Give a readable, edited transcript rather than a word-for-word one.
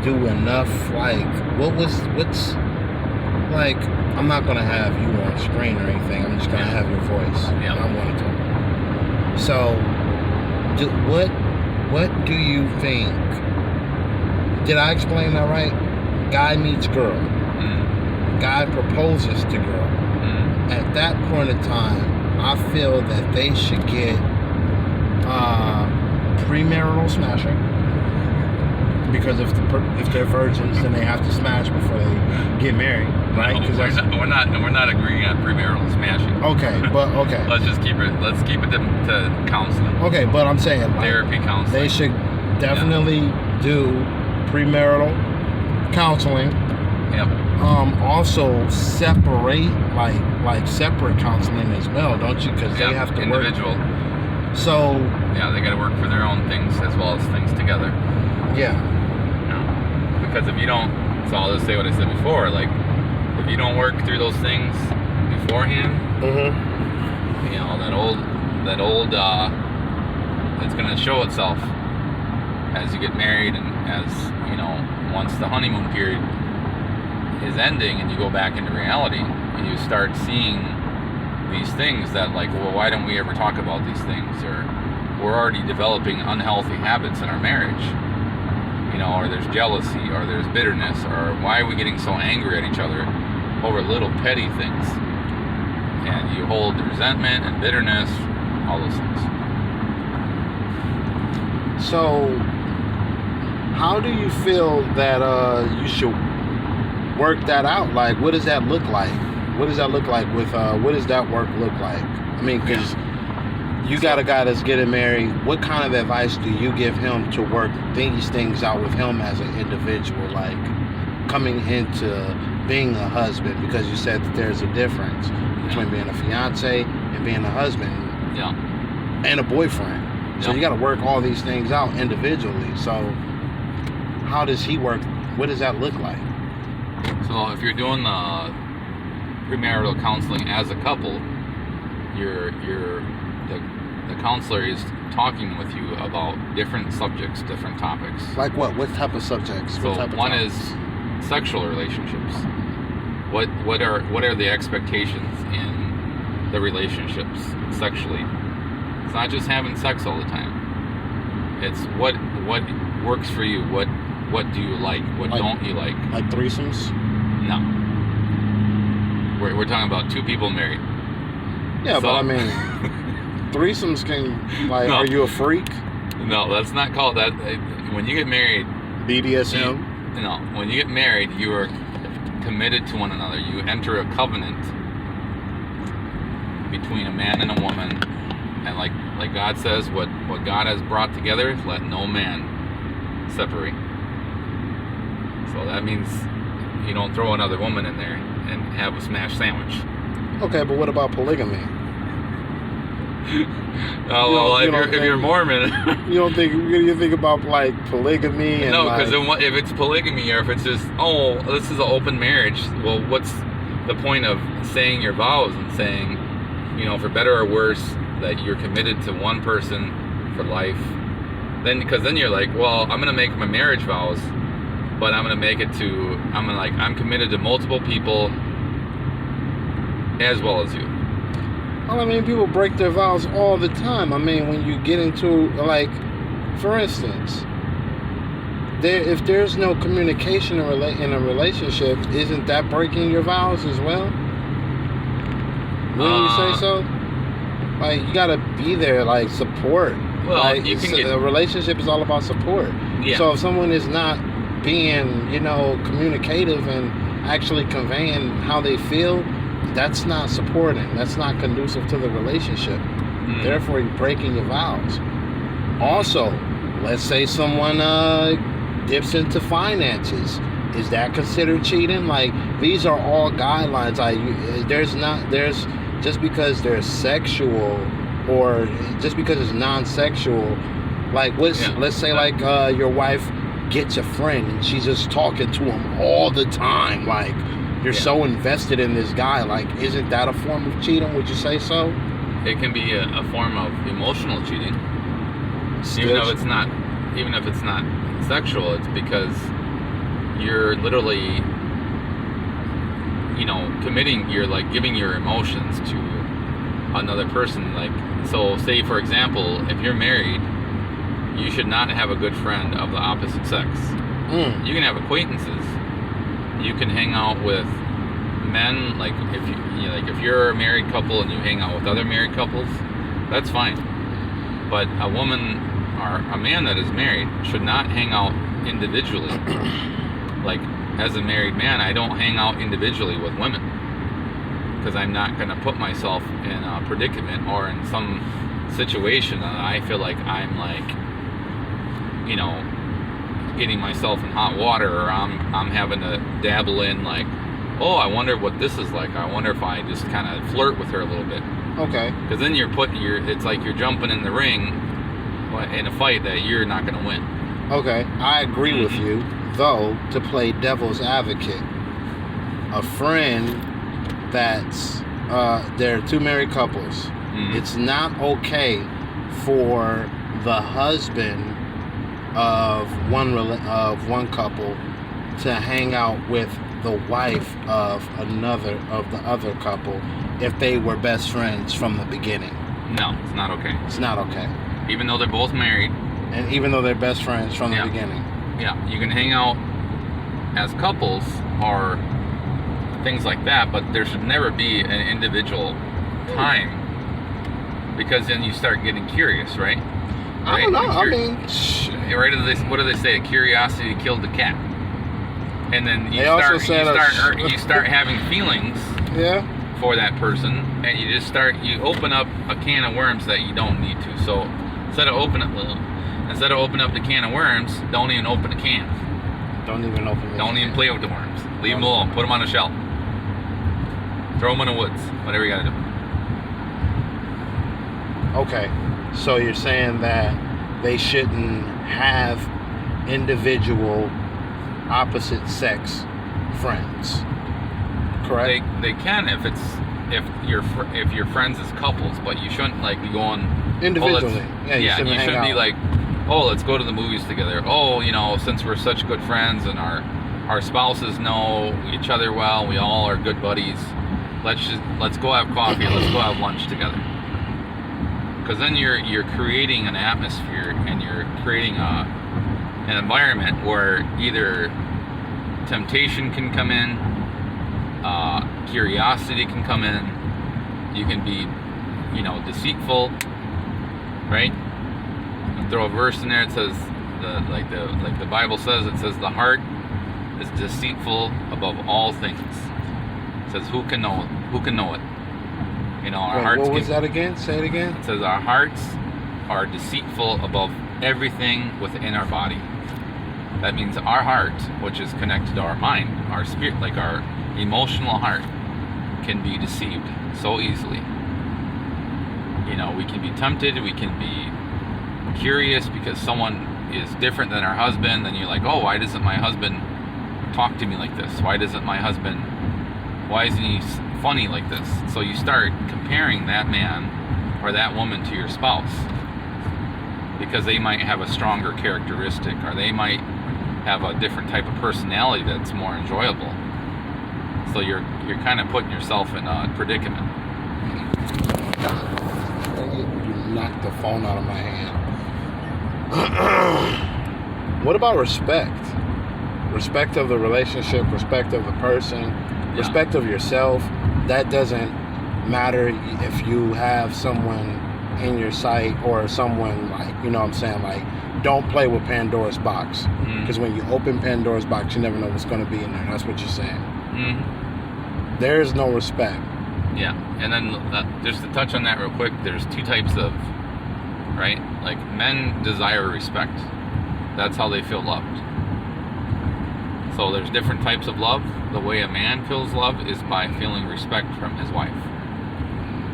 do enough? Like, what's like? I'm not gonna have you on screen or anything. I'm just gonna have your voice. Yeah. And I want to talk. So, what do you think? Did I explain that right? Guy meets girl. Guy proposes to girl. At that point in time, I feel that they should get premarital smashing, because if they're virgins, then they have to smash before they get married, right? No, we're not agreeing on premarital smashing. Okay, but okay. Let's keep it to counseling. Okay, but I'm saying like, therapy counseling. They should definitely do premarital counseling. Yep. Also separate like separate counseling as well, don't you? Because they have to individual. Work. So yeah, they got to work for their own things as well as things together. Yeah. Because if you don't, so I'll just say what I said before. Like, if you don't work through those things beforehand, you know, that old, it's gonna show itself as you get married, and as you know, once the honeymoon period is ending and you go back into reality and you start seeing these things that, like, well, why don't we ever talk about these things? Or we're already developing unhealthy habits in our marriage, you know, or there's jealousy, or there's bitterness, or why are we getting so angry at each other over little petty things? And you hold resentment and bitterness, all those things. So how do you feel that you should work that out? Like, what does that look like? What does that look like with what does that work look like? I mean, because you got a guy that's getting married. What kind of advice do you give him to work these things out with him as an individual, like coming into being a husband? Because you said that there's a difference between being a fiance and being a husband, and a boyfriend. So you got to work all these things out individually. So how does he work? What does that look like? So if you're doing the premarital counseling as a couple, the counselor is talking with you about different subjects, different topics. Like what? What type of subjects? So one is sexual relationships. What are the expectations in the relationships sexually? It's not just having sex all the time. It's what works for you. What do you like? What don't you like? Like threesomes? No. We're talking about two people married. Yeah, but I mean, threesomes can, like, are you a freak? No, that's not called that. When you get married, BDSM? When you get married, you are committed to one another. You enter a covenant between a man and a woman, and like God says, what God has brought together, let no man separate. So that means you don't throw another woman in there and have a smash sandwich. Okay, but what about polygamy? Oh, well, if you're Mormon, you think about like polygamy? And no, because if it's polygamy, or if it's just, oh, this is an open marriage, well, what's the point of saying your vows and saying, you know, for better or worse, that you're committed to one person for life? Because then you're like, well, I'm gonna make my marriage vows, but I'm committed to multiple people as well as you. Well, I mean, people break their vows all the time. I mean, when you get into, like, for instance, if there's no communication in a relationship, isn't that breaking your vows as well? Wouldn't you say so? Like, you gotta be there, like, support. Well, like, a relationship is all about support. Yeah. So if someone is not being, you know, communicative and actually conveying how they feel, that's not supporting. That's not conducive to the relationship. Therefore, you're breaking your vows. Also, let's say someone dips into finances. Is that considered cheating? Like, these are all guidelines. There's just because they're sexual, or just because it's non-sexual. Like, let's say like your wife gets a friend and she's just talking to him all the time. Like, you're so invested in this guy. Like, isn't that a form of cheating? Would you say so? It can be a form of emotional cheating. Even if it's not sexual, it's because you're literally, you know, committing, you're like giving your emotions to another person. Like, so say for example, if you're married, you should not have a good friend of the opposite sex. You can have acquaintances. You can hang out with men, like if you're a married couple and you hang out with other married couples, that's fine. But a woman or a man that is married should not hang out individually. Like, as a married man, I don't hang out individually with women because I'm not going to put myself in a predicament or in some situation that I feel like I'm like, you know, getting myself in hot water, or I'm having to dabble in like, oh, I wonder what this is like. I wonder if I just kind of flirt with her a little bit. Okay. Because then it's like you're jumping in the ring in a fight that you're not going to win. Okay, I agree with you, though, to play devil's advocate. A friend that's, they're two married couples. It's not okay for the husband of one couple to hang out with the wife of the other couple if they were best friends from the beginning. No, it's not okay. It's not okay. Even though they're both married. And even though they're best friends from the beginning. Yeah, you can hang out as couples or things like that, but there should never be an individual time, because then you start getting curious, right? I don't know. Right? What do they say? Curiosity killed the cat. And then you start having feelings for that person, and you open up a can of worms that you don't need to. So instead of opening up the can of worms, don't even open the can. Don't even play with the worms. Leave them alone. Put them on a shelf. Throw them in the woods. Whatever you gotta do. Okay, so you're saying that they shouldn't have individual opposite sex friends, correct? They can if you're friends as couples, but you shouldn't like be going individually. You shouldn't be like, oh, let's go to the movies together. Oh, you know, since we're such good friends and our spouses know each other well, we all are good buddies. Let's go have coffee. Let's go have lunch together. Because then you're creating an atmosphere and you're creating an environment where either temptation can come in, curiosity can come in, you can be, you know, deceitful, right? I'll throw a verse in there. It says like the Bible says, it says the heart is deceitful above all things. It says who can know it? You know, our hearts. What was that again? Say it again. It says our hearts are deceitful above everything within our body. That means our heart, which is connected to our mind, our spirit, like our emotional heart, can be deceived so easily. You know, we can be tempted, we can be curious because someone is different than our husband, and you're like, oh, why doesn't my husband talk to me like this? Why isn't he funny like this? So you start comparing that man or that woman to your spouse because they might have a stronger characteristic, or they might have a different type of personality that's more enjoyable. So you're kind of putting yourself in a predicament. You knocked the phone out of my hand. What about respect? Respect of the relationship, respect of the person, respect of yourself. That doesn't matter if you have someone in your sight or someone like, you know what I'm saying, like, don't play with Pandora's box. Because when you open Pandora's box, you never know what's going to be in there. That's what you're saying. There is no respect. Yeah, and then just to touch on that real quick, there's two types of, right? Like, men desire respect. That's how they feel loved. So there's different types of love. The way a man feels love is by feeling respect from his wife.